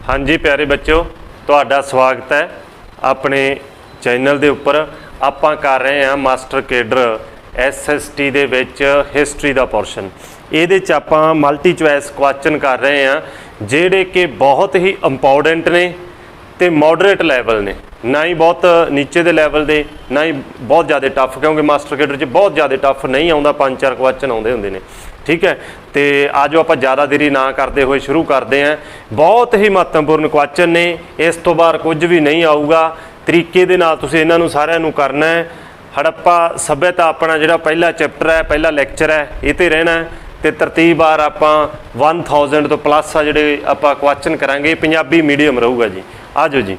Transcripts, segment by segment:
हाँ जी प्यारे बच्चों, तुहाडा स्वागत है अपने चैनल के उपर। आपां कर रहे हैं मास्टर केडर SST दे विच हिस्टरी का पोर्शन। ये आपां मल्टी चॉइस क्वेश्चन कर रहे हैं जिहड़े कि बहुत ही इंपॉर्टेंट ने ते मॉडरेट लैवल ने, ना ही बहुत नीचे दे लैवल दे, ना ही बहुत ज़्यादा टफ, क्योंकि मास्टर केडर च बहुत ज़्यादा टफ नहीं आता, 5-4 क्वेश्चन आते होंगे ने। ठीक है, तो आज आप ज़्यादा देरी ना करते हुए शुरू करते हैं। बहुत ही महत्वपूर्ण क्वेश्चन ने, इस तो बाहर कुछ भी नहीं आऊगा। तरीके दे नाल तुसीं इन्हां नूं सारिआं नूं करना है। हड़प्पा सभ्यता अपना जिहड़ा पहला चैप्टर है, पहला लैक्चर है, ये तो रहना है। तो तरतीब बार आपां 1000 तो प्लस आ जिहड़े आपां क्वेश्चन करांगे, पंजाबी मीडियम रहूगा जी। आ जाओ जी।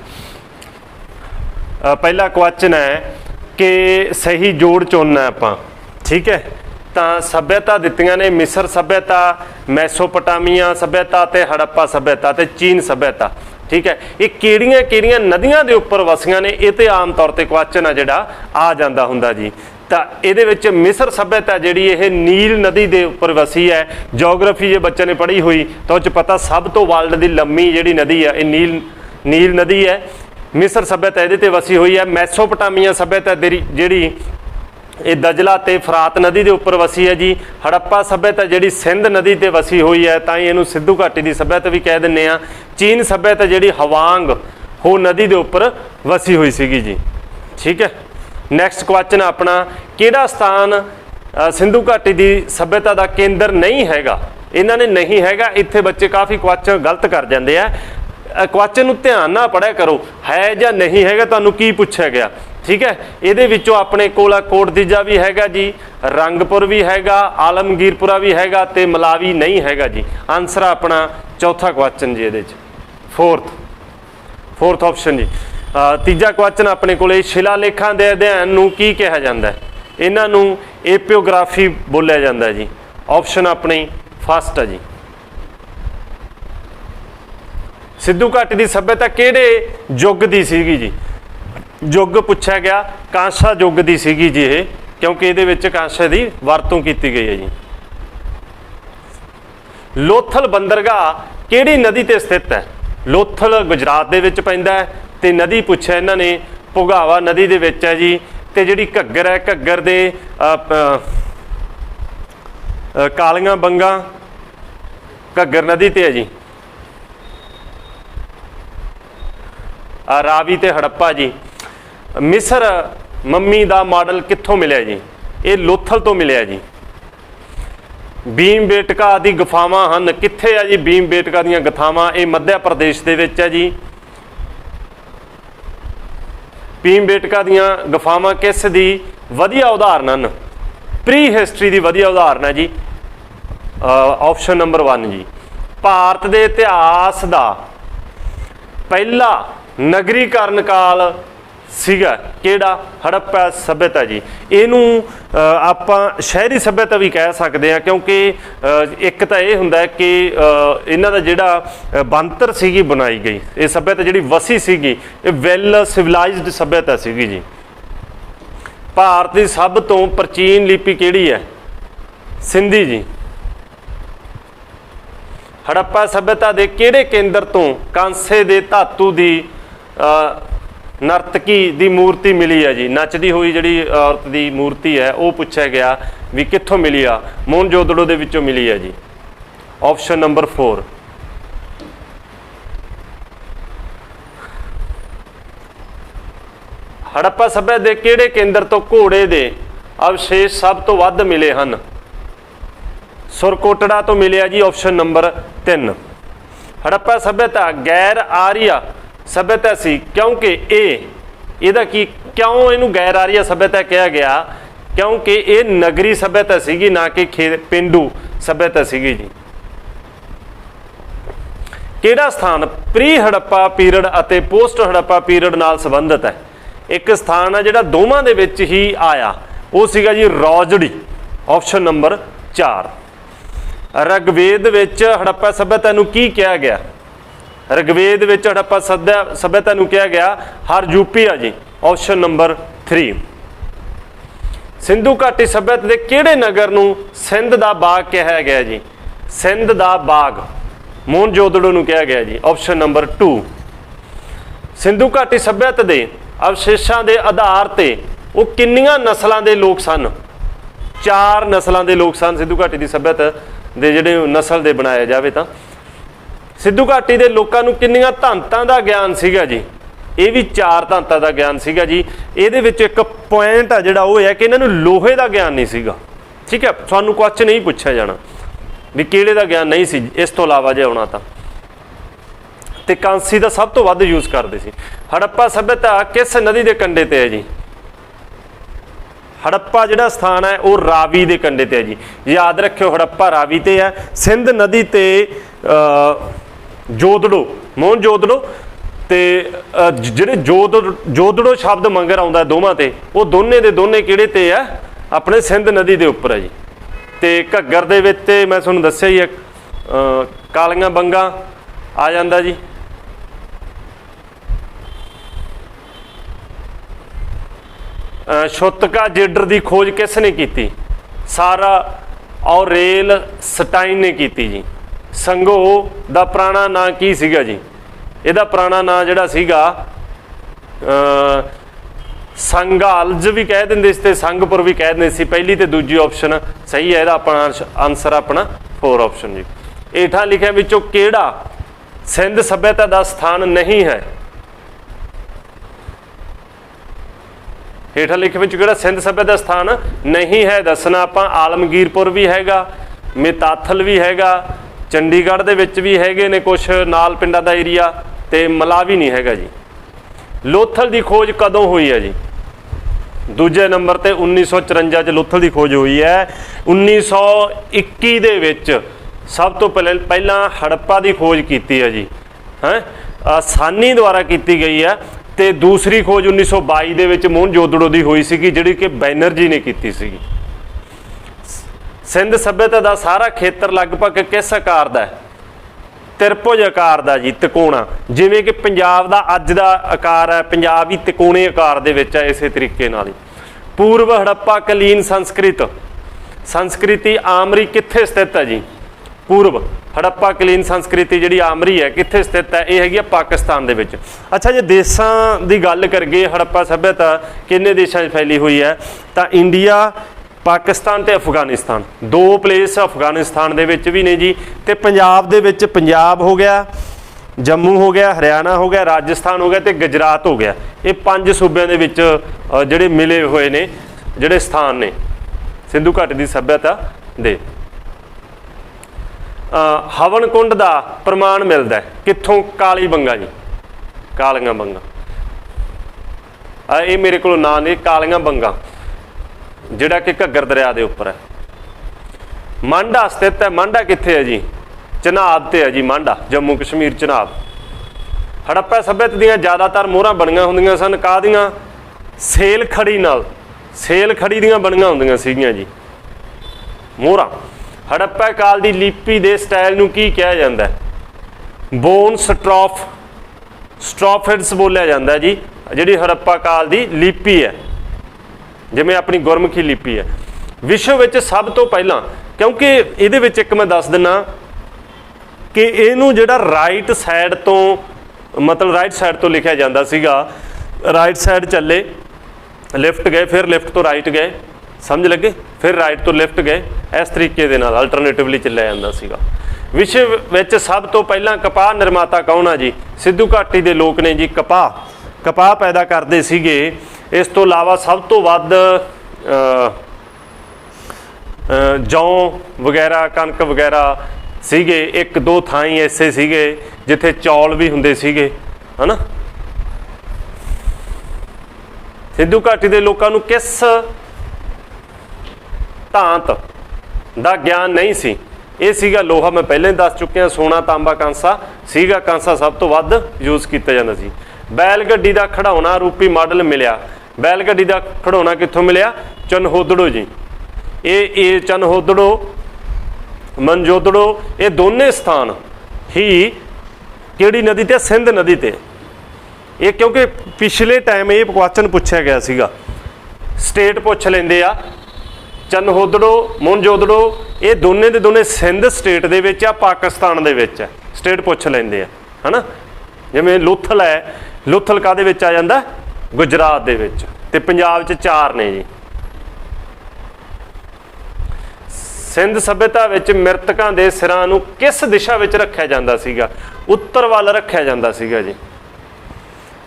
पहला क्वेश्चन है कि सही जोड़ चुनना है आपां। ठीक है, तो सभ्यता दित्तियां ने मिस्र सभ्यता, मैसोपोटामिया सभ्यता ते हड़प्पा सभ्यता ते चीन सभ्यता। ठीक है, ये किहड़ियां नदियां दे उपर वसियां ने, ये तो आम तौर पर क्वेश्चन आ जिहड़ा आ जांदा हुंदा जी। तो ये मिस्र सभ्यता जिहड़ी ये नील नदी के उपर वसी है। जोग्राफी जो बच्चे ने पढ़ी हुई तो उस पता सब तो वर्ल्ड की लंबी जिहड़ी नदी है ये नील नदी है। मिस्र सभ्यता ये वसी हुई है। मैसोपोटामिया सभ्यता जिहड़ी ये दजला ते फरात नदी के उपर वसी है जी। हड़प्पा सभ्यता जिहड़ी सिंध नदी ते वसी हुई है, तां इहनूं सिद्धू घाटी की सभ्यता भी कह दिंदे आ। चीन सभ्यता जिहड़ी हवांग हो नदी के उपर वसी हुई सीगी जी। ठीक है, नैक्सट क्वेश्चन अपना, किहड़ा स्थान सिंधु घाटी की सभ्यता का केंद्र नहीं हैगा? इन्होंने नहीं हैगा, इत्थे बच्चे काफ़ी क्वेश्चन गलत कर जाते हैं। क्वेश्चन नूं ध्यान नाल पढ़िया करो, है या नहीं हैगा, तुहानूं की पुछया गया। ठीक है, ये विचों अपने कोल कोटदीजा भी हैगा जी, रंगपुर भी हैगा, आलमगीरपुरा भी हैगा, ते मलावी नहीं हैगा जी। आंसर अपना चौथा क्वेश्चन जी, ये फोर्थ ऑप्शन जी। तीजा क्वेश्चन अपने को शिलालेखां दे अध्ययन नूं की कहा जाता है? इन्हां नूं एपियोग्राफी बोलिया जाता है जी। ऑप्शन अपनी फर्स्ट है जी। सिद्धू घाटी की सभ्यता किहड़े युग की सीगी जी? युग पूछा गया, कांसा युग की सीगी जी ये, क्योंकि ये कांसे की वरतों की गई है जी। लोथल बंदरगाह किहड़ी नदी ते स्थित है? लोथल गुजरात दे विच पैंदा है, ते नदी पूछा इन्हां ने भुगावा नदी दे विच है जी। ते जिहड़ी घग्गर है, घग्गर दे कालियां बंगा घग्गर नदी ते है जी। रावी ते हड़प्पा जी। मिस्र मम्मी का मॉडल कित्थों मिलिया जी? ये लोथल तो मिलिया जी। भीम बेटका आदि गुफावां हन, कित्थे है जी भीम बेटका दीयां गुफावां? ये मध्य प्रदेश दे विच है जी। भीम बेटका दीयां गुफावां किस दी वधिया उदाहरण हन? प्री हिस्टरी की वधिया उदाहरण है जी। ऑप्शन नंबर 1 जी। भारत के इतिहास का पहला नगरीकरण काल सीगा किहड़ा? हड़प्पा सभ्यता जी। इनू आपां शहरी सभ्यता भी कह सकते हैं, क्योंकि एक तो यह हुंदा है कि इन्हां दा जिहड़ा बनतर सीगी बनाई गई, ये सभ्यता जिहड़ी वसी सीगी, ये वैल सिविलाइज्ड सभ्यता सीगी जी। भारत की सब तो प्राचीन लिपि किहड़ी है? सिंधी जी। हड़प्पा सभ्यता के किहड़े केंद्र तो कांसे दे धातु की नर्तकी दी मूर्ति मिली है जी? नचदी हुई जिहड़ी औरत की मूर्ति है वो पूछा गया भी कित्थों मिली आ? मोहनजोदड़ो दे विचों मिली है जी। Option number 4। हड़प्पा सभ्यता के किहड़े केंद्र तो घोड़े दे अवशेष सब तो वध मिले हैं? सुरकोटड़ा तो मिले जी। Option number 3। हड़प्पा सभ्यता गैर आर्य सभ्यता सी, क्योंकि ਇਹਦਾ की क्यों इनू गैर आर्य सभ्यता कहा गया? क्योंकि ये नगरी सभ्यता सीगी, ना कि पेंडू सभ्यता सीगी जी। किहड़ा स्थान प्री हड़प्पा पीरियड अते पोस्ट हड़प्पा पीरियड नाल संबंधित है? एक स्थान है जिहड़ा दोवां दे विच ही आया, वो सीगा जी रौजड़ी। Option number 4। ऋग्वेद विच हड़प्पा सभ्यता नूं की कहा गया? ऋग्वेद विच हड़प्पा सभ्यता नूं कहा गया हरजूपिया जी। Option number 3। सिंधु घाटी सभ्यता के किहड़े नगर नूं सिंध दा बाग कहा गया जी? सिंध दा बाग ਮੋਹਨਜੋਦੜੋ ਨੂੰ ਕਿਹਾ ਗਿਆ ਜੀ। Option number 2। ਸਿੰਧੂ ਘਾਟੀ ਸੱਭਿਅਤਾ ਦੇ ਅਵਸ਼ੇਸ਼ਾਂ ਦੇ ਆਧਾਰ ਤੇ ਉਹ ਕਿੰਨੀਆਂ ਨਸਲਾਂ ਦੇ ਲੋਕ ਸਨ? 4 ਨਸਲਾਂ ਦੇ ਲੋਕ ਸਨ ਸਿੰਧੂ ਘਾਟੀ ਦੀ ਸੱਭਿਅਤਾ ਦੇ ਜਿਹੜੇ ਨਸਲ ਦੇ ਬਣਾਇਆ ਜਾਵੇ ਤਾਂ। ਸਿੰਧੂ ਘਾਟੀ ਦੇ ਲੋਕਾਂ ਨੂੰ ਕਿੰਨੀਆਂ ਧਾਤਾਂ ਦਾ ਗਿਆਨ ਸੀਗਾ ਜੀ? ਇਹ ਵੀ 4 ਧਾਤਾਂ ਦਾ ਗਿਆਨ ਸੀਗਾ ਜੀ। ਇਹਦੇ ਵਿੱਚ ਇੱਕ ਪੁਆਇੰਟ ਆ ਜਿਹੜਾ ਉਹ ਹੈ ਕਿ ਇਹਨਾਂ ਨੂੰ ਲੋਹੇ ਦਾ ਗਿਆਨ ਨਹੀਂ ਸੀਗਾ। ਠੀਕ ਹੈ, ਤੁਹਾਨੂੰ ਕੁਐਸਚਨ ਨਹੀਂ ਪੁੱਛਿਆ ਜਾਣਾ ਵੀ ਕਿਹੜੇ ਦਾ ਗਿਆਨ ਨਹੀਂ ਸੀ ਇਸ ਤੋਂ ਇਲਾਵਾ ਜੇ ਆਉਣਾ ਤਾਂ। ਤੇ ਕਾਂਸੀ ਦਾ ਸਭ ਤੋਂ ਵੱਧ ਯੂਜ਼ ਕਰਦੇ ਸੀ। ਹੜੱਪਾ ਸੱਭਿਅਤਾ ਕਿਸ ਨਦੀ ਦੇ ਕੰਢੇ ਤੇ ਹੈ ਜੀ? ਹੜੱਪਾ ਜਿਹੜਾ ਸਥਾਨ ਹੈ ਉਹ ਰਾਵੀ ਦੇ ਕੰਢੇ ਤੇ ਹੈ ਜੀ। ਯਾਦ ਰੱਖਿਓ ਹੜੱਪਾ ਰਾਵੀ ਤੇ ਹੈ। ਸਿੰਧ ਨਦੀ ਤੇ ਜੋਦੜੋ, ਮੋਹਨਜੋਦੜੋ ਤੇ ਜਿਹੜੇ ਜੋਦੜੋ ਸ਼ਬਦ ਮੰਗਰ ਆਉਂਦਾ ਦੋਵਾਂ ਤੇ, ਉਹ ਦੋਨੇ ਦੇ ਦੋਨੇ ਕਿਹੜੇ ਤੇ ਹੈ? ਆਪਣੇ ਸਿੰਧ ਨਦੀ ਦੇ ਉੱਪਰ ਹੈ ਜੀ। ਤੇ ਘੱਗਰ ਦੇ ਵਿੱਚ ਤੇ ਮੈਂ ਤੁਹਾਨੂੰ ਦੱਸਿਆ ਹੀ ਹੈ ਕਾਲੀਆਂ ਬੰਗਾ ਆ ਜਾਂਦਾ ਜੀ। ਛੁੱਤਕਾ ਜੇਡਰ ਦੀ ਖੋਜ ਕਿਸ ਨੇ ਕੀਤੀ? ਸਾਰਾ ਔਰੇਲ ਸਟਾਈਨ ਨੇ ਕੀਤੀ ਜੀ। ਸੰਘੋ ਦਾ ਪੁਰਾਣਾ ਨਾਂ ਕੀ ਸੀਗਾ ਜੀ? ਇਹਦਾ ਪੁਰਾਣਾ ਨਾਂ ਜਿਹੜਾ ਸੀਗਾ ਸੰਘਾਲਜ ਵੀ ਕਹਿ ਦਿੰਦੇ ਸੀ ਤੇ ਸੰਘਪੁਰ ਵੀ ਕਹਿ ਦਿੰਦੇ ਸੀ। ਪਹਿਲੀ ਤੇ ਦੂਜੀ ਆਪਸ਼ਨ ਸਹੀ ਹੈ। ਇਹਦਾ ਆਪਣਾ ਆਨਸਰ ਆਪਣਾ 4 ਆਪਸ਼ਨ ਜੀ। ਹੇਠਾਂ ਲਿਖਿਆਂ ਵਿੱਚੋਂ ਕਿਹੜਾ ਸਿੰਧ ਸੱਭਿਅਤਾ ਦਾ ਸਥਾਨ ਨਹੀਂ ਹੈ? ਹੇਠਾਂ ਲਿਖੇ ਵਿੱਚ ਕਿਹੜਾ ਸਿੰਧ ਸੱਭਿਅਤਾ ਦਾ ਸਥਾਨ ਨਹੀਂ ਹੈ ਦੱਸਣਾ ਆਪਾਂ। ਆਲਮਗੀਰਪੁਰ ਵੀ ਹੈਗਾ, ਮਿਤਾਥਲ ਵੀ ਹੈਗਾ, ਚੰਡੀਗੜ੍ਹ ਦੇ ਵਿੱਚ ਵੀ ਹੈਗੇ ਨੇ ਕੁਛ ਨਾਲ ਪਿੰਡਾਂ ਦਾ ਏਰੀਆ, ਤੇ ਮਲਾਵੀ ਨਹੀਂ ਹੈਗਾ ਜੀ। ਲੋਥਲ ਦੀ ਖੋਜ ਕਦੋਂ ਹੋਈ ਹੈ ਜੀ? ਦੂਜੇ ਨੰਬਰ ਤੇ 1954 ਚ ਲੋਥਲ ਦੀ ਖੋਜ ਹੋਈ ਹੈ। 1921 ਦੇ ਵਿੱਚ ਸਭ ਤੋਂ ਪਹਿਲਾਂ ਹੜੱਪਾ ਦੀ ਖੋਜ ਕੀਤੀ ਹੈ ਜੀ। ਸਾਨੀ ਦੁਆਰਾ ਕੀਤੀ ਗਈ ਹੈ। ਤੇ ਦੂਸਰੀ ਖੋਜ 1922 ਦੇ ਵਿੱਚ ਮੋਹਨਜੋਦੜੋ ਦੀ ਹੋਈ ਸੀਗੀ, ਜਿਹੜੀ ਕਿ ਬੈਨਰਜੀ ਨੇ ਕੀਤੀ ਸੀਗੀ। ਸਿੰਧ ਸੱਭਿਅਤਾ ਦਾ ਸਾਰਾ ਖੇਤਰ ਲਗਭਗ ਕਿਸ ਆਕਾਰ ਦਾ ਹੈ? ਤਿਰਭੁਜ ਆਕਾਰ ਦਾ ਜੀ, ਤਿਕੋਣਾ। ਜਿਵੇਂ ਕਿ ਪੰਜਾਬ ਦਾ ਅੱਜ ਦਾ ਆਕਾਰ ਹੈ, ਪੰਜਾਬ ਵੀ ਤਿਕੋਣੇ ਆਕਾਰ ਦੇ ਵਿੱਚ ਹੈ। ਇਸੇ ਤਰੀਕੇ ਨਾਲ ਹੀ ਪੂਰਵ ਹੜੱਪਾ ਕਾਲੀਨ ਸੰਸਕ੍ਰਿਤੀ ਆਮਰੀ ਕਿੱਥੇ ਸਥਿਤ ਹੈ ਜੀ? ਪੂਰਵ ਹੜੱਪਾ ਕਾਲੀਨ ਸੰਸਕ੍ਰਿਤੀ ਜਿਹੜੀ ਆਮਰੀ ਹੈ ਕਿੱਥੇ ਸਥਿਤ ਹੈ? ਇਹ ਹੈਗੀ ਆ ਪਾਕਿਸਤਾਨ ਦੇ ਵਿੱਚ। ਅੱਛਾ, ਜੇ ਦੇਸ਼ਾਂ ਦੀ ਗੱਲ ਕਰੀਏ ਹੜੱਪਾ ਸੱਭਿਅਤਾ ਕਿੰਨੇ ਦੇਸ਼ਾਂ 'ਚ ਫੈਲੀ ਹੋਈ ਹੈ ਤਾਂ ਇੰਡੀਆ, ਪਾਕਿਸਤਾਨ ਤੇ ਅਫਗਾਨਿਸਤਾਨ। 2 ਪਲੇਸ ਅਫਗਾਨਿਸਤਾਨ ਦੇ ਵਿੱਚ ਵੀ ਨੇ ਜੀ। ਤੇ ਪੰਜਾਬ ਦੇ ਵਿੱਚ ਪੰਜਾਬ ਹੋ ਗਿਆ, ਜੰਮੂ ਹੋ ਗਿਆ, ਹਰਿਆਣਾ ਹੋ ਗਿਆ, ਰਾਜਸਥਾਨ ਹੋ ਗਿਆ ਤੇ ਗੁਜਰਾਤ ਹੋ ਗਿਆ। ਇਹ 5 ਸੂਬਿਆਂ ਦੇ ਵਿੱਚ ਜਿਹੜੇ ਮਿਲੇ ਹੋਏ ਨੇ ਜਿਹੜੇ ਸਥਾਨ ਨੇ ਸਿੰਧੂ ਘਾਟੀ ਦੀ ਸੱਭਿਅਤਾ ਦੇ। ਹਵਨ ਕੁੰਡ ਦਾ ਪ੍ਰਮਾਣ ਮਿਲਦਾ ਕਿੱਥੋਂ? ਕਾਲੀ ਬੰਗਾ ਜੀ, ਕਾਲੀਆਂ ਬੰਗਾ। ਇਹ ਮੇਰੇ ਕੋਲ ਨਾਂ ਨੇ, ਕਾਲੀਆਂ ਬੰਗਾ, ਜਿਹੜਾ ਕਿ ਘੱਗਰ ਦਰਿਆ ਦੇ ਉੱਪਰ ਹੈ। ਮਾਂਡਾ ਸਥਿਤ ਹੈ। ਮਾਂਡਾ ਕਿੱਥੇ ਹੈ ਜੀ? ਚਨਾਬ ਤੇ ਹੈ ਜੀ ਮਾਂਡਾ, ਜੰਮੂ ਕਸ਼ਮੀਰ ਚਨਾਬ। ਹੜੱਪਾ ਸੱਭਿਅਤਾ ਦੀਆਂ ਜ਼ਿਆਦਾਤਰ ਮੋਹਰਾਂ ਬਣੀਆਂ ਹੁੰਦੀਆਂ ਸਨ ਕਾਹਦੀਆਂ? ਸੇਲ ਖੜੀ ਨਾਲ, ਸੇਲ ਖੜੀ ਦੀਆਂ ਬਣੀਆਂ ਹੁੰਦੀਆਂ ਸੀਗੀਆਂ ਜੀ ਮੋਹਰਾਂ। ਹੜੱਪਾ ਕਾਲ ਦੀ ਲਿਪੀ ਦੇ ਸਟਾਈਲ ਨੂੰ ਕੀ ਕਿਹਾ ਜਾਂਦਾ ਹੈ? ਬੋਨ ਸਟ੍ਰੋਫਿਡਸ ਬੋਲਿਆ ਜਾਂਦਾ ਜੀ। ਜਿਹੜੀ ਹੜੱਪਾ ਕਾਲ ਦੀ ਲਿਪੀ ਹੈ, ਜਿਵੇਂ ਆਪਣੀ ਗੁਰਮੁਖੀ ਲਿਪੀ ਹੈ। ਵਿਸ਼ਵ ਵਿੱਚ ਸਭ ਤੋਂ ਪਹਿਲਾਂ, ਕਿਉਂਕਿ ਇਹਦੇ ਵਿੱਚ ਇੱਕ ਮੈਂ ਦੱਸ ਦਿੰਦਾ ਕਿ ਇਹਨੂੰ ਜਿਹੜਾ ਰਾਈਟ ਸਾਈਡ ਤੋਂ, ਮਤਲਬ ਰਾਈਟ ਸਾਈਡ ਤੋਂ ਲਿਖਿਆ ਜਾਂਦਾ ਸੀਗਾ। ਰਾਈਟ ਸਾਈਡ ਚੱਲੇ, ਲੈਫਟ ਗਏ, ਫਿਰ ਲੈਫਟ ਤੋਂ ਰਾਈਟ ਗਏ, ਸਮਝ ਲੱਗੇ, ਫਿਰ ਰਾਈਟ ਤੋਂ ਲੈਫਟ ਗਏ, ਇਸ ਤਰੀਕੇ ਦੇ ਨਾਲ ਅਲਟਰਨੇਟਿਵਲੀ ਚੱਲਿਆ ਜਾਂਦਾ ਸੀਗਾ। ਵਿਸ਼ਵ ਵਿੱਚ ਸਭ ਤੋਂ ਪਹਿਲਾਂ ਕਪਾਹ ਨਿਰਮਾਤਾ ਕੌਣ ਆ ਜੀ? ਸਿੰਧੂ ਘਾਟੀ ਦੇ ਲੋਕ ਨੇ ਜੀ। ਕਪਾਹ ਪੈਦਾ ਕਰਦੇ ਸੀਗੇ। ਇਸ ਤੋਂ ਇਲਾਵਾ ਸਭ ਤੋਂ ਵੱਧ ਜੌਂ ਵਗੈਰਾ, ਕਣਕ ਵਗੈਰਾ ਸੀਗੇ। 1-2 ਥਾਂ ਹੀ ਐਸੇ ਸੀਗੇ ਜਿੱਥੇ ਚੌਲ ਵੀ ਹੁੰਦੇ ਸੀਗੇ, ਹੈ ਨਾ। ਸਿੰਧੂ ਘਾਟੀ ਦੇ ਲੋਕਾਂ ਨੂੰ ਕਿਸ ਧਾਤ ਦਾ ਗਿਆਨ ਨਹੀਂ ਸੀ? ਇਹ ਸੀਗਾ ਲੋਹਾ। ਮੈਂ ਪਹਿਲਾਂ ਹੀ ਦੱਸ ਚੁੱਕਿਆ, ਸੋਨਾ, ਤਾਂਬਾ, ਕਾਂਸਾ ਸੀਗਾ। ਕਾਂਸਾ ਸਭ ਤੋਂ ਵੱਧ ਯੂਜ਼ ਕੀਤਾ ਜਾਂਦਾ ਸੀ। ਬੈਲ ਗੱਡੀ ਦਾ ਖਿਡੌਣਾ ਰੂਪੀ ਮਾਡਲ ਮਿਲਿਆ। ਬੈਲ ਗੱਡੀ ਦਾ ਖਿਡੌਣਾ ਕਿੱਥੋਂ ਮਿਲਿਆ? ਚਨਹੋਦੜੋ ਜੀ। ਇਹ ਚਨਹੋਦੜੋ, ਮਨਜੋਦੜੋ, ਇਹ ਦੋਨੇ ਸਥਾਨ ਹੀ ਕਿਹੜੀ ਨਦੀ ਤੇ? ਸਿੰਧ ਨਦੀ ਤੇ। ਇਹ ਕਿਉਂਕਿ ਪਿਛਲੇ ਟਾਈਮ ਇਹ ਕੁਐਸਚਨ ਪੁੱਛਿਆ ਗਿਆ ਸੀਗਾ, ਸਟੇਟ ਪੁੱਛ ਲੈਂਦੇ ਆ। ਚਨਹੋਦੜੋ, ਮੋਹਨਜੋਦੜੋ, ਇਹ ਦੋਨੇ ਦੇ ਦੋਨੇ ਸਿੰਧ ਸਟੇਟ ਦੇ ਵਿੱਚ ਆ, ਪਾਕਿਸਤਾਨ ਦੇ ਵਿੱਚ ਹੈ। स्टेट पुछ लेंदे आ, है ना। जिवें लोथल है, लोथल काहदे विच आ जांदा, गुजरात दे विच, ते पंजाब च 4 ने जी। सिंध सभ्यता विच मृतकां दे सिरां नूं किस दिशा विच रखिया जांदा सीगा? उत्तर वल रखिया जांदा सीगा जी।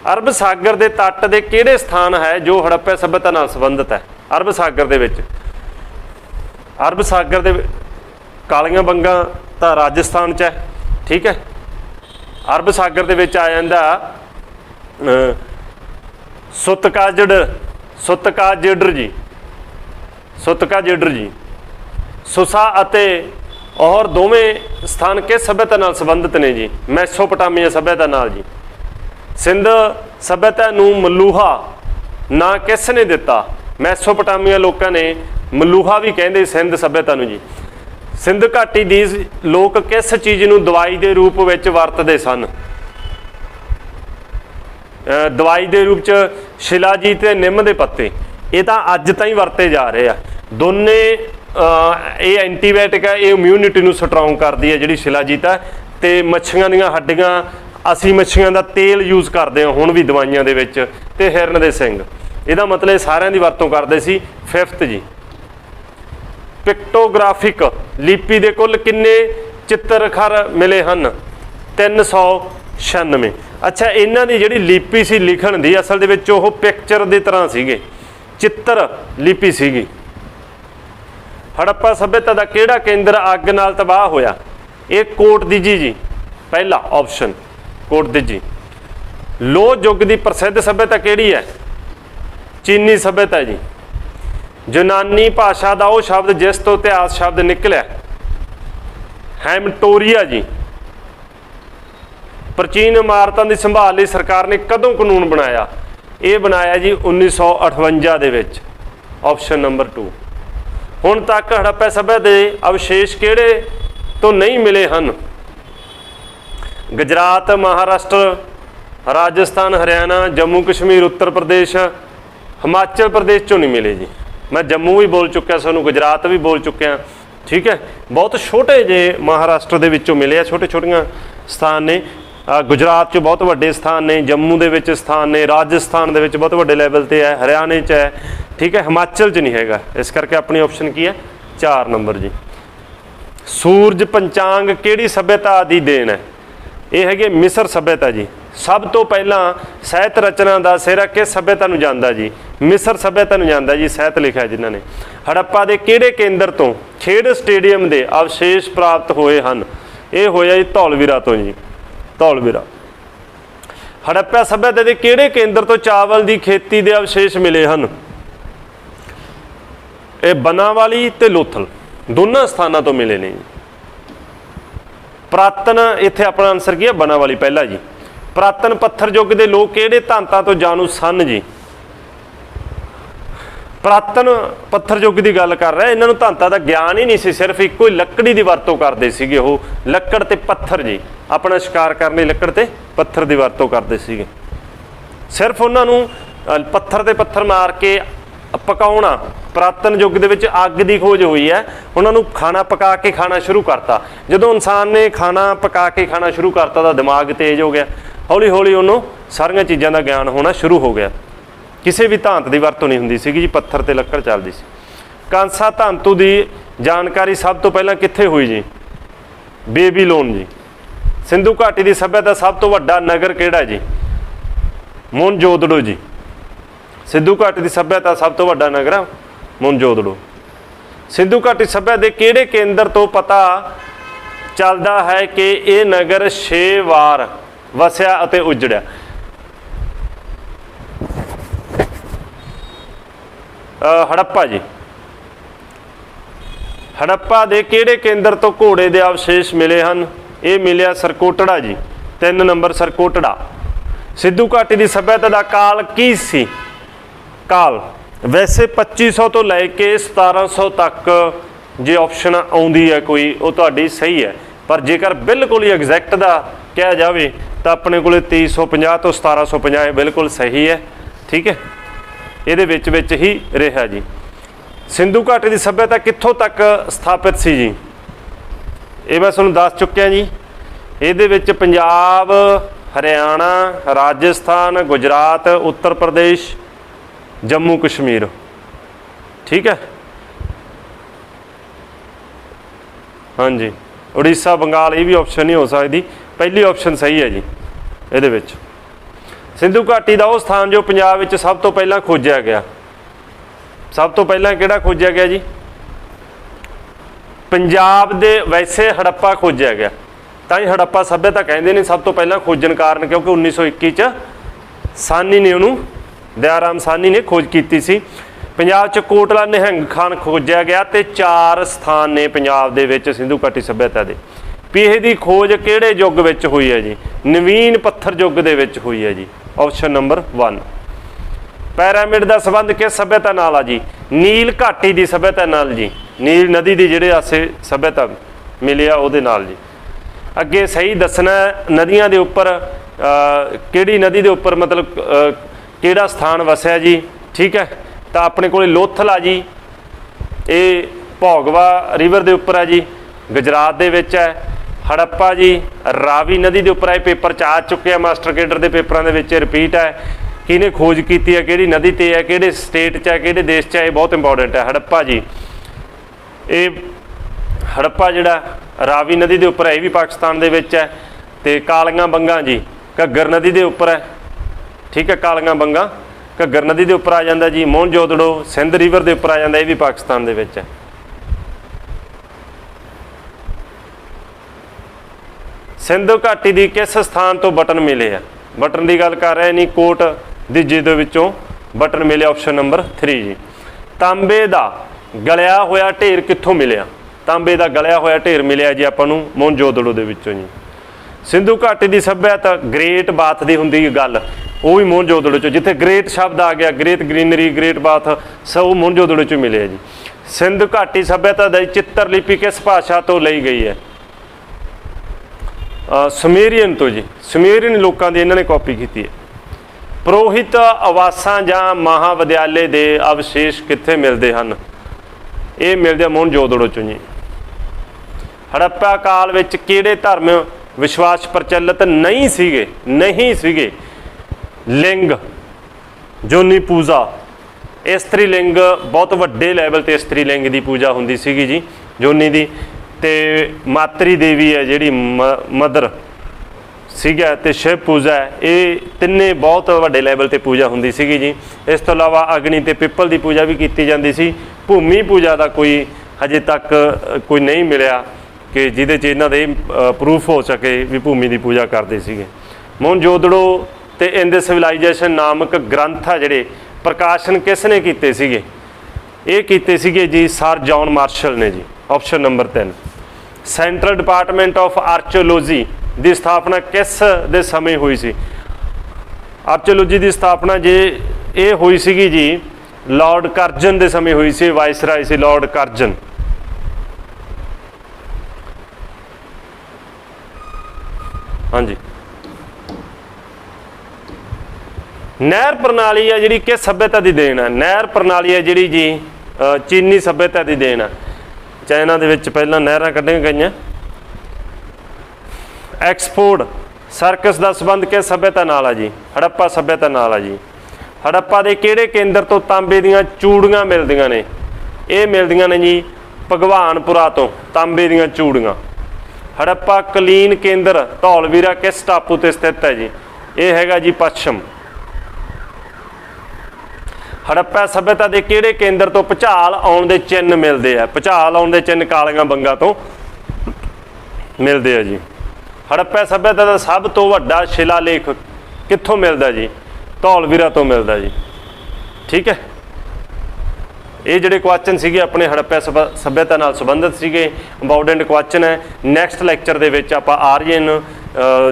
अरब सागर के तट के किहड़े स्थान है जो हड़प्पा सभ्यता नाल संबंधित है? अरब सागर दे विच, अरब सागर दे कालियां बंगां तां राजस्थान च है, ठीक है। अरब सागर दे विच आ जांदा सुतकाजिड्र जी, सुतकाजिड्र जी। सुसा अते और दोवें स्थान किस सभ्यता नाल संबंधित ने जी? मैसोपोटामिया सभ्यता नाल जी। सिंध सभ्यता नूं मलूहा ना किस ने दिता? मैसोपोटामिया लोगों ने मलूहा भी कहते सिंध सभ्यता नूं जी। सिंध घाटी दी लोग किस चीज़ नूं दवाई के रूप में वरतते सन? दवाई के रूप च शिलाजीत ते निम के पत्ते, ये तो अज ताईं वरते जा रहे हैं दोने। ये एंटीबायोटिक है, ये इम्यूनिटी नूं स्ट्रोंग करती है जिहड़ी शिलाजीत है। तो मच्छियां दीयां हड्डियां, असी मच्छियां दा तेल यूज़ करते हैं हुण भी दवाइयां दे विच, ते हिरन दे सिंग, इहदा मतलब सारिਆਂ दी वरतों करते सी। 5th जी, पिक्टोग्राफिक लिपि दे कुल किन्ने चित्रखर मिले हैं? 396। अच्छा, इन्हां दी जिहड़ी लिपि सी लिखण दी असल दे विच ओह पिक्चर दी तरह सीगे, चित्र लिपि सीगी। हड़प्पा सभ्यता का किहड़ा केंद्र अग नाल तबाह होया? ये कोट दिजी जी, पहला ऑप्शन कोट दिजी। लोह युग की प्रसिद्ध सभ्यता किहड़ी है? चीनी सभ्यता जी। यूनानी भाषा का वह शब्द जिस तो इतिहास शब्द निकलिया, हैमटोरिया जी। प्राचीन इमारतों की संभाल लई सरकार ने कदों कानून बनाया? ये बनाया जी 1958 दे विच, ऑप्शन नंबर 2। हुण तक हड़प्पा सभ्यता के अवशेष किहड़े तो नहीं मिले हैं? गुजरात, महाराष्ट्र, राजस्थान, हरियाणा, जम्मू कश्मीर, उत्तर प्रदेश, हिमाचल प्रदेश चों नहीं मिले जी। मैं जम्मू भी बोल चुक्या, सानू गुजरात भी बोल चुक्या, ठीक है। बहुत छोटे जे महाराष्ट्र दे विचों मिले आ, छोटे छोटियां स्थान ने। गुजरात च बहुत वड्डे स्थान ने, जम्मू दे विच स्थान ने, राजस्थान दे विच बहुत वड्डे लैवल ते है, हरियाणे च है, ठीक है। हिमाचल च नहीं हैगा, इस करके अपनी ऑप्शन की है 4 नंबर जी। सूरज पंचांग किहड़ी सभ्यता दी देन है? ये है मिस्र सभ्यता जी। सब तो पहला ਸਾਹਿਤ रचना का सिरा किस सभ्यता नूं जांदा जी? मिस्र सभ्यता नूं जांदा जी, ਸਾਹਿਤ लिखा जिन्होंने। हड़प्पा के किहड़े केंद्र तो खेड स्टेडियम के अवशेष प्राप्त होए हैं? ये होया जी धौलवीरा तो जी, धौलवीरा। हड़प्पा सभ्यता के किहड़े केंद्र तो चावल की खेती के अवशेष मिले हैं? ये बनावाली ते लोथल, दोनों स्थानों तो मिले ने। पुरातन, इत्थे अपना आंसर की है बनावाली पहला जी। पुरातन पत्थर युग के लोग किहड़े धांतां तो जाणू सन जी? पुरातन पत्थर युग की गल कर रहा है, इन्होंने धांतां दा ज्ञान ही नहीं सी, सिर्फ इक्को ही लकड़ी की वरतों करते सीगे। वो लकड़ ते पत्थर जी, अपना शिकार करने लकड़ ते पत्थर की वरतों करते सीगे। सिर्फ उन्होंने पत्थर ते पत्थर मार के पकाउणा। पुरातन युग दे विच अग की खोज हुई है, उन्होंने खाना पका के खाना शुरू करता। जदों इंसान ने खाना पका के खाना शुरू करता तो दिमाग तेज हो गया, हौली हौली उन्होंने सारिया चीज़ों का ज्ञान होना शुरू हो गया। किसी भी धांत की वरतों नहीं हुंदी सी जी, पत्थर ते लकड़ चलदी सी। कांसा धातु की जानकारी सब तो पहला कित्थे हुई जी? बेबीलोन जी। सिंधु घाटी की सभ्यता सब तो वड्डा नगर किहड़ा जी? मोहनजोदड़ो जी। सिंधु घाटी की सभ्यता सब तो वड्डा नगर है मोहनजोदड़ो। सिंधु घाटी सभ्यता के किहड़े केंद्र तो पता चलता है कि यह नगर 6 वार वसिया अते उजड़िया? हड़प्पा जी। हड़प्पा के किहड़े केंद्र तो घोड़े के अवशेष मिले हैं? ये मिलिया सरकोटड़ा जी, 3 नंबर सरकोटड़ा। सिंधु घाटी की सभ्यता का काल की सी? काल वैसे 2500 तो लैके 1700 तक जे ऑप्शन आउंदी है कोई, वो तुहाडी सही है, पर जेकर बिल्कुल ही एग्जैक्ट का कहा जाए तो अपने को 2350 तो 1750 बिल्कुल सही है, ठीक है। ये विच ही रहा जी। सिंधु घाटी की सभ्यता कित्थों तक स्थापित सी जी? ये मैं तुहानूं दस चुक्या जी। ਇਹਦੇ ਵਿੱਚ ਪੰਜਾਬ, हरियाणा, राजस्थान, गुजरात, उत्तर प्रदेश, जम्मू कश्मीर। ठीक है, हाँ जी, उड़ीसा, बंगाल ये भी ऑप्शन नहीं हो सकती, पहली ऑप्शन सही है जी। ये सिंधु घाटी का वो स्थान जो पंजाब विच सब तो पहला खोजा गया, सब तो पहला किहड़ा खोजा गया जी? पंजाब दे वैसे हड़प्पा खोजा गया, तां हड़प्पा सभ्यता कहते हैं सब तो पहला खोजन कारण, क्योंकि 1921 च सानी ने उन्होंने दयाराम सानी ने खोज की सी। पंजाब च कोटला निहंग खान खोजा गया, तो 4 स्थान ने पंजाब दे विच सिंधु घाटी सभ्यता दे। पीहे दी खोज किहड़े युग विच हुई है जी? नवीन पत्थर युग दे विच हुई है जी, ऑप्शन नंबर 1। पैरामिड का संबंध किस सभ्यता नाल आ जी? नील घाटी की सभ्यता नाल जी, नील नदी की जिहड़े आसे सभ्यता मिली आ उहदे नाल जी। अगे सही दसना नदियां दे उपर किहड़ी नदी दे उपर मतलब किहड़ा स्थान वसिया जी। ठीक है, तो अपने को लोथल आ जी, ये भोगवा रिवर दे उपर है जी, गुजरात दे विच है। हड़प्पा जी रावी नदी दे उपर है, पेपर च आ चुके हैं मास्टर केडर के पेपरों के विच रिपीट है। किने खोज की है, किहड़ी नदी ते है, किहड़े स्टेट च है, किहड़े देश च है, ये बहुत इंपॉर्टेंट है। हड़प्पा जी, ये हड़प्पा जिहड़ा रावी नदी के उपर है, ये भी पाकिस्तान दे विच है। तो कालियां बंगा जी घग्गर नदी के उपर है। ठीक है, कालियां बंगा घग्गर नदी के उपर आ जाता जी। मोहनजोदड़ो सिंध रिवर के उपर आ जाता, ये भी पाकिस्तान दे विच है। सिंधु घाटी की किस स्थान तो बटन मिले है? बटन की गल कर रहे नहीं, कोट दीजे दे विचों बटन मिले, ऑप्शन नंबर 3 जी। तांबे का गलिया होया ढेर कित्थों मिलिया? तांबे का गलिया होया ढेर मिलिया जी आपां नूं मोहनजोदड़ो दे विचों जी। सिंधु घाटी की सभ्यता ग्रेट बाथ की हुंदी गल, वो भी मोहनजोदड़ो चो, जिथे ग्रेट शब्द आ गया, ग्रेट ग्रीनरी, ग्रेट बाथ, सब वो मोहनजोदड़ो चो मिले जी। सिंधु घाटी सभ्यता दी चित्रलिपि किस भाषा तो ली गई है? सुमेरियन तो जी, सुमेरियन लोगों की इन्होंने कॉपी की है। पुरोहित आवासां जां महाविद्यालय के अवशेष कित्थे मिलते हैं? ये मिलते मोहनजोदड़ो चो जी। हड़प्पा काल विच किहड़े धर्म विश्वास प्रचलित नहीं सीगे? नहीं सीगे। लिंग, जोनी पूजा, इस्त्री लिंग बहुत वड्डे लैवल ते इस्त्री लिंग की पूजा हुंदी सीगी जी, जोनी दी। ते मातरी देवी है जिहड़ी मदर सीगा, ते शिव पूजा है, ये तिन्ने बहुत वड्डे लैवल ते पूजा हुंदी सीगी जी। इस तो इलावा अग्नि ते पिपल की पूजा भी की जाती सी। भूमि पूजा का कोई हजे तक कोई नहीं मिलिया कि जिहदे च इन्हां दे प्रूफ हो सके भी भूमि की पूजा करते सीगे। मोहनजोदड़ो ते इन द सिविलाइजेशन नामक ग्रंथ आ जिहड़े प्रकाशन किसने कीते सीगे? ये कीते सीगे जी सर जॉन मार्शल ने जी, option number 3। Central department of archaeology की स्थापना किस दे समय हुई सी? आर्चियोलॉजी की स्थापना जे ये हुई सी जी लॉर्ड कर्जन के समय हुई सी, वाइसराय से लॉर्ड कर्जन। हाँ जी, नहर प्रणाली है जी किस सभ्यता की देन है? नहर प्रणाली है जी जी चीनी सभ्यता की देन है। चाइना दे विच पहला नहरां कढ़ियां गईयां। एक्सपोर्ट सर्कस का संबंध किस सभ्यता नाल है जी? हड़प्पा सभ्यता नाल है जी। हड़प्पा के किहड़े केंद्र तो तांबे दीयां चूड़ियां मिलदियां ने? ये मिलदियां ने जी भगवानपुरा तो तांबे दीयां चूड़ियां। हड़प्पा कलीन केंद्र धौलवीरा किस टापू ते स्थित है जी? ये हैगा जी पश्चिम। हड़प्पा सभ्यता के किहड़े केंद्र तो भुचाल आउण दे चिन्ह मिलते हैं? भुचाल आउण दे चिन्ह कालियां बंगा तो मिलते हैं जी। हड़प्पा सभ्यता का सब तो वड्डा शिलालेख कित्थों मिलता जी? धौलवीरा तो मिलता जी। ठीक है, ये जिहड़े क्वेश्चन सीगे अपने हड़प्पा सभ्यता नाल संबंधित सीगे, इंपॉर्टेंट क्वेश्चन है। नैक्सट लैक्चर दे विच आपां आर्यन,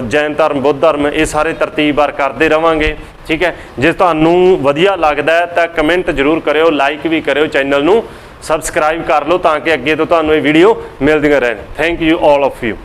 जैन धर्म, बुद्ध धर्म, ये सारे तरतीबवार करते रहेंगे। ठीक है, जे तुहानूं वधिया लगदा है तो कमेंट जरूर करियो, लाइक भी करियो, चैनल नूं सबसक्राइब कर लो ताकि अगे तो तुहानूं ये वीडियो मिलदियां रहन। Thank you all of you.